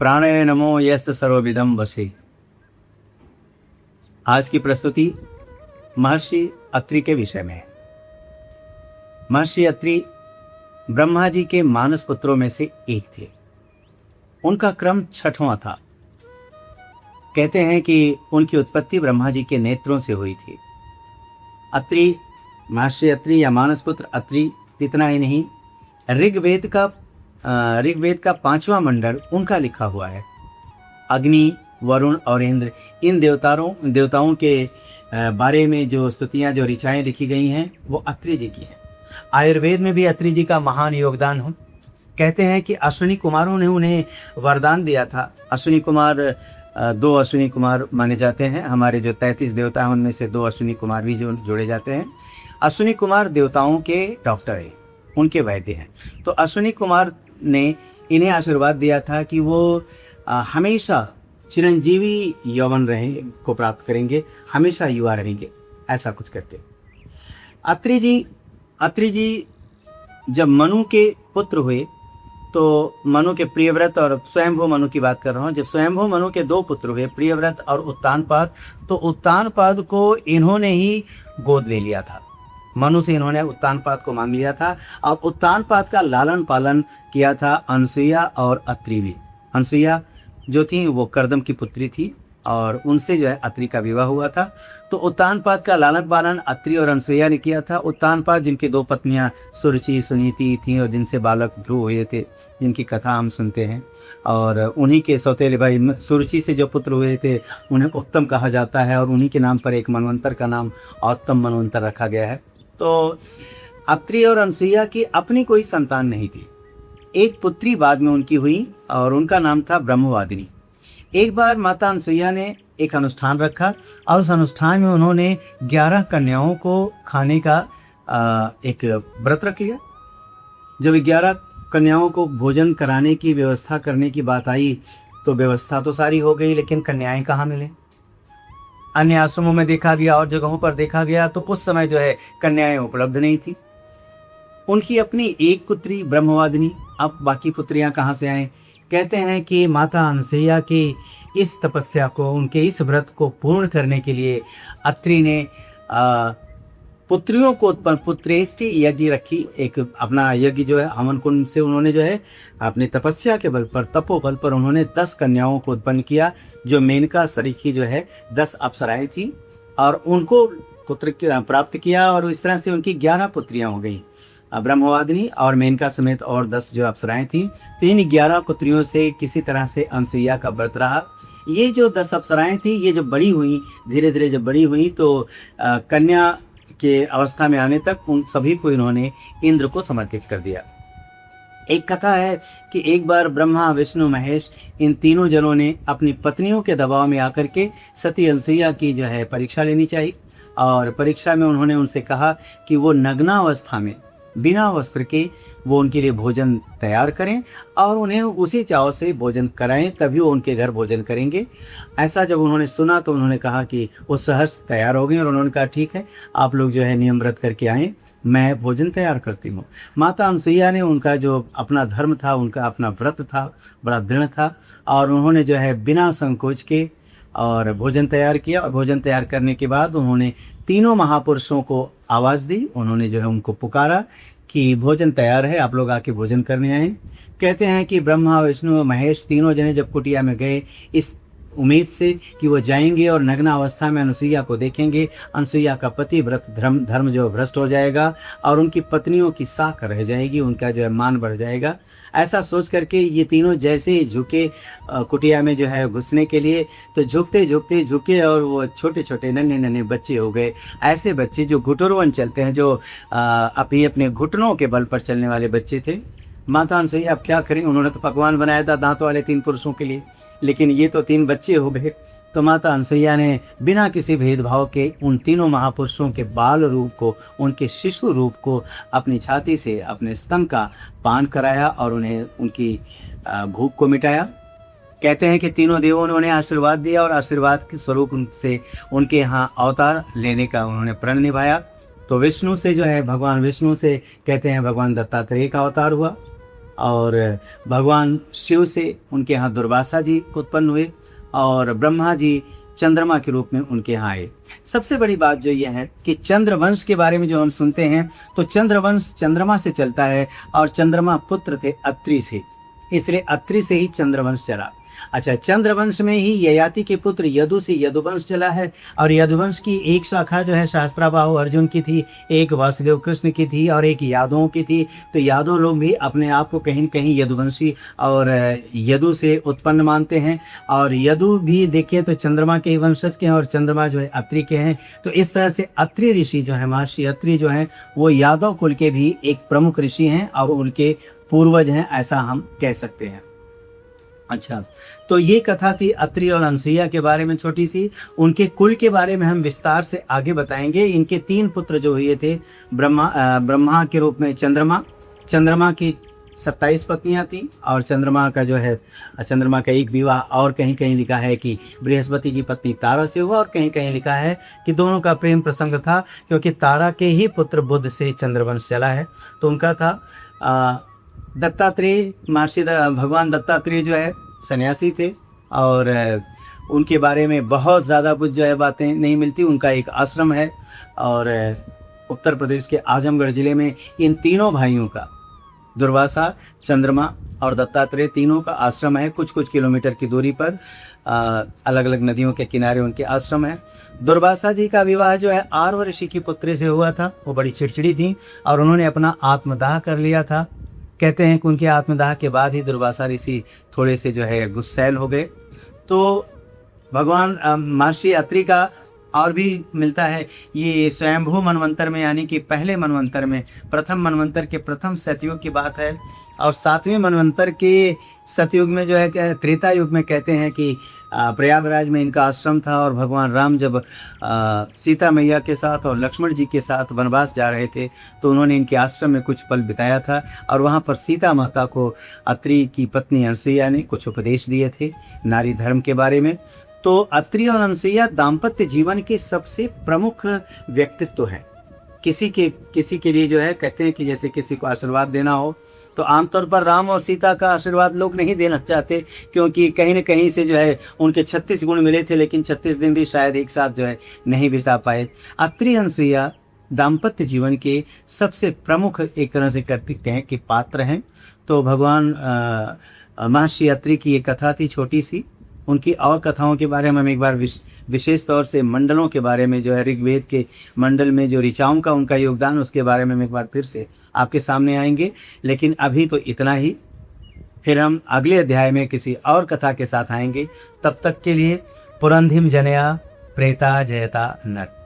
प्राणय नमो यस्त सर्वविदम वसे। आज की प्रस्तुति महर्षि अत्रि के विषय में है। महर्षि अत्रि ब्रह्मा जी के मानस पुत्रों में से एक थे। उनका क्रम छठवां था। कहते हैं कि उनकी उत्पत्ति ब्रह्मा जी के नेत्रों से हुई थी। अत्रि, महर्षि अत्रि या मानस पुत्र अत्रि, इतना ही नहीं, ऋग्वेद का 5वां मंडल उनका लिखा हुआ है। अग्नि, वरुण और इंद्र, इन देवताओं के बारे में जो स्तुतियाँ, जो ऋचाएँ लिखी गई हैं, वो अत्रि जी की हैं। आयुर्वेद में भी अत्रि जी का महान योगदान हो। कहते हैं कि अश्विनी कुमारों ने उन्हें वरदान दिया था। अश्विनी कुमार, 2 अश्विनी कुमार माने जाते हैं। हमारे जो 33 देवता हैं उनमें से 2 अश्विनी कुमार भी जो जोड़े जाते हैं। अश्विनी कुमार देवताओं के डॉक्टर हैं, उनके वैद्य हैं। तो अश्विनी कुमार ने इन्हें आशीर्वाद दिया था कि वो हमेशा चिरंजीवी यौवन को प्राप्त करेंगे, हमेशा युवा रहेंगे, ऐसा कुछ करते। अत्रि जी जब मनु के पुत्र हुए तो मनु के प्रियव्रत और स्वयंभू मनु की बात कर रहा हूँ। जब स्वयंभू मनु के 2 पुत्र हुए, प्रियव्रत और उत्तानपाद, तो उत्तानपाद को इन्होंने ही गोद ले लिया था। मनु से इन्होंने उत्तानपाद को मांग लिया था और उत्तानपाद का लालन पालन किया था अनसुईया और अत्रि भी। अनसुईया जो थी वो कर्दम की पुत्री थी और उनसे जो है अत्रि का विवाह हुआ था। तो उत्तानपाद का लालन पालन अत्रि और अनसुईया ने किया था। उत्तानपाद, जिनकी 2 पत्नियां सुरुचि, सुनीति थीं और जिनसे बालक ध्रुव हुए थे, जिनकी कथा हम सुनते हैं, और उन्हीं के सौतेले भाई सुरुचि से जो पुत्र हुए थे उन्हें उत्तम कहा जाता है और उन्हीं के नाम पर एक मनवंतर का नाम औत्तम मनवंतर रखा गया है। तो अत्रि और अनसुईया की अपनी कोई संतान नहीं थी। एक पुत्री बाद में उनकी हुई और उनका नाम था ब्रह्मवादिनी। एक बार माता अनसुईया ने एक अनुष्ठान रखा और उस अनुष्ठान में उन्होंने 11 कन्याओं को खाने का एक व्रत रख लिया। जब 11 कन्याओं को भोजन कराने की व्यवस्था करने की बात आई तो व्यवस्था तो सारी हो गई, लेकिन कन्याएं कहाँ मिले। अन्य आश्रमों में देखा गया और जगहों पर देखा गया तो उस समय जो है कन्याएं उपलब्ध नहीं थी। उनकी अपनी एक पुत्री ब्रह्मवादिनी, अब बाकी पुत्रियां कहाँ से आएं। कहते हैं कि माता अनसुईया की इस तपस्या को, उनके इस व्रत को पूर्ण करने के लिए अत्रि ने पुत्रियों को उत्पन्न पुत्रेष्टि यज्ञ रखी। एक अपना यज्ञ जो है हवन कुंड से उन्होंने जो है अपनी तपस्या के बल पर, तपोबल पर उन्होंने 10 कन्याओं को उत्पन्न किया, जो मेनका सरीखी जो है 10 अप्सराएं थी और उनको पुत्र प्राप्त किया और इस तरह से उनकी 11 पुत्रियां हो गई। ब्रह्मवादिनी और मेनका समेत और 10 जो अप्सराएं थीं। तो इन 11 पुत्रियों से किसी तरह से अनसुईया का व्रत रहा। ये जो 10 अप्सराएं थी, ये जब बड़ी हुई, धीरे धीरे जब बड़ी हुई तो कन्या के अवस्था में आने तक उन सभी को इन्होंने इंद्र को समर्पित कर दिया। एक कथा है कि एक बार ब्रह्मा, विष्णु, महेश, इन तीनों जनों ने अपनी पत्नियों के दबाव में आकर के सती अनसुईया की जो है परीक्षा लेनी चाहिए और परीक्षा में उन्होंने उनसे कहा कि वो नग्नावस्था में बिना वस्त्र के वो उनके लिए भोजन तैयार करें और उन्हें उसी चाव से भोजन कराएं, तभी वो उनके घर भोजन करेंगे। ऐसा जब उन्होंने सुना तो उन्होंने कहा कि वो सहर्ष तैयार हो गई और उन्होंने कहा ठीक है, आप लोग जो है नियम व्रत करके आएँ, मैं भोजन तैयार करती हूँ। माता अनसुईया ने उनका जो अपना धर्म था, उनका अपना व्रत था, बड़ा दृढ़ था और उन्होंने जो है बिना संकोच के और भोजन तैयार किया। और भोजन तैयार करने के बाद उन्होंने तीनों महापुरुषों को आवाज़ दी। उन्होंने जो है उनको पुकारा कि भोजन तैयार है, आप लोग आके भोजन करने आए। कहते हैं कि ब्रह्मा, विष्णु, महेश तीनों जने जब कुटिया में गए इस उम्मीद से कि वो जाएंगे और नग्न अवस्था में अनसुईया को देखेंगे, अनसुईया का पति व्रत धर्म जो भ्रष्ट हो जाएगा और उनकी पत्नियों की साख रह जाएगी, उनका जो है मान बढ़ जाएगा। ऐसा सोच करके ये तीनों जैसे ही झुके कुटिया में जो है घुसने के लिए, तो झुके और वो छोटे छोटे नन्हे बच्चे हो गए। ऐसे बच्चे जो घुटुरवन चलते हैं, जो अपने घुटनों के बल पर चलने वाले बच्चे थे। माता अनसुईया अब क्या करें, उन्होंने तो पकवान बनाया था दांतों वाले 3 पुरुषों के लिए, लेकिन ये तो 3 बच्चे हो गए। तो माता अनसुईया ने बिना किसी भेदभाव के उन तीनों महापुरुषों के बाल रूप को, उनके शिशु रूप को अपनी छाती से अपने स्तन का पान कराया और उन्हें उनकी भूख को मिटाया। कहते हैं कि तीनों देवों ने उन्हें आशीर्वाद दिया और आशीर्वाद के स्वरूप उनसे उनके यहाँ अवतार लेने का उन्होंने प्रण निभाया। तो विष्णु से जो है भगवान विष्णु से कहते हैं भगवान दत्तात्रेय का अवतार हुआ और भगवान शिव से उनके यहाँ दुर्वासा जी उत्पन्न हुए और ब्रह्मा जी चंद्रमा के रूप में उनके यहाँ आए। सबसे बड़ी बात जो यह है कि चंद्रवंश के बारे में जो हम सुनते हैं तो चंद्रवंश चंद्रमा से चलता है और चंद्रमा पुत्र थे अत्रि से, इसलिए अत्रि से ही चंद्रवंश चला। अच्छा, चंद्रवंश में ही ययाति के पुत्र यदु से यदुवंश चला है और यदुवंश की एक शाखा जो है सहस्त्रबाहु अर्जुन की थी, एक वासुदेव कृष्ण की थी और एक यादवों की थी। तो यादव लोग भी अपने आप को कहीं न कहीं यदुवंशी और यदु से उत्पन्न मानते हैं और यदु भी देखिए तो चंद्रमा के वंशज के हैं और चंद्रमा जो है अत्रि के हैं। तो इस तरह से अत्रि ऋषि जो है, महर्षि अत्रि जो हैं, वो यादव कुल के भी एक प्रमुख ऋषि हैं और उनके पूर्वज हैं, ऐसा हम कह सकते हैं। अच्छा, तो ये कथा थी अत्रि और अनसुईया के बारे में छोटी सी। उनके कुल के बारे में हम विस्तार से आगे बताएंगे। इनके 3 पुत्र जो हुए थे, ब्रह्मा के रूप में चंद्रमा की 27 पत्नियां थीं और चंद्रमा का एक विवाह और कहीं कहीं लिखा है कि बृहस्पति की पत्नी तारा से हुआ और कहीं कहीं लिखा है कि दोनों का प्रेम प्रसंग था, क्योंकि तारा के ही पुत्र बुध से चंद्रवंश चला है। तो उनका था दत्तात्रेय, महर्षि भगवान दत्तात्रेय जो है सन्यासी थे और उनके बारे में बहुत ज़्यादा कुछ जो है बातें नहीं मिलती। उनका एक आश्रम है और उत्तर प्रदेश के आजमगढ़ ज़िले में इन तीनों भाइयों का, दुर्वासा, चंद्रमा और दत्तात्रेय, तीनों का आश्रम है। कुछ कुछ किलोमीटर की दूरी पर अलग अलग नदियों के किनारे उनके आश्रम है। दुर्वासा जी का विवाह जो है आर्व ऋषि की पुत्री से हुआ था। वो बड़ी चिड़चिड़ी थी और उन्होंने अपना आत्मदाह कर लिया था। कहते हैं कि उनके आत्मदाह के बाद ही दुर्वासा ऋषि थोड़े से जो है गुस्सैल हो गए। तो भगवान महर्षि अत्रि का और भी मिलता है। ये स्वयंभू मनवंतर में, यानी कि पहले मनवंतर में, प्रथम मनवंतर के प्रथम सतयुग की बात है और 7वें मनवंतर के सतयुग में जो है, त्रेता युग में, कहते हैं कि प्रयागराज में इनका आश्रम था और भगवान राम जब सीता मैया के साथ और लक्ष्मण जी के साथ वनवास जा रहे थे तो उन्होंने इनके आश्रम में कुछ पल बिताया था और वहाँ पर सीता माता को अत्रि की पत्नी अनसुईया ने कुछ उपदेश दिए थे नारी धर्म के बारे में। तो अत्रि और अनसुईया दाम्पत्य जीवन के सबसे प्रमुख व्यक्तित्व हैं। किसी के लिए जो है, कहते हैं कि जैसे किसी को आशीर्वाद देना हो तो आमतौर पर राम और सीता का आशीर्वाद लोग नहीं देना चाहते, क्योंकि कहीं न कहीं से जो है उनके 36 गुण मिले थे लेकिन 36 दिन भी शायद एक साथ जो है नहीं बिता पाए। अत्रि अनसुईया दाम्पत्य जीवन के सबसे प्रमुख एक तरह से कर सकते हैं कि पात्र हैं। तो भगवान महर्षि अत्रि की ये कथा थी छोटी सी। उनकी और कथाओं के बारे में हम एक बार विशेष तौर से मंडलों के बारे में, जो है ऋग्वेद के मंडल में जो ऋचाओं का उनका योगदान, उसके बारे में हम एक बार फिर से आपके सामने आएंगे। लेकिन अभी तो इतना ही, फिर हम अगले अध्याय में किसी और कथा के साथ आएंगे। तब तक के लिए पुरंधिम जनया प्रेता जयता नर।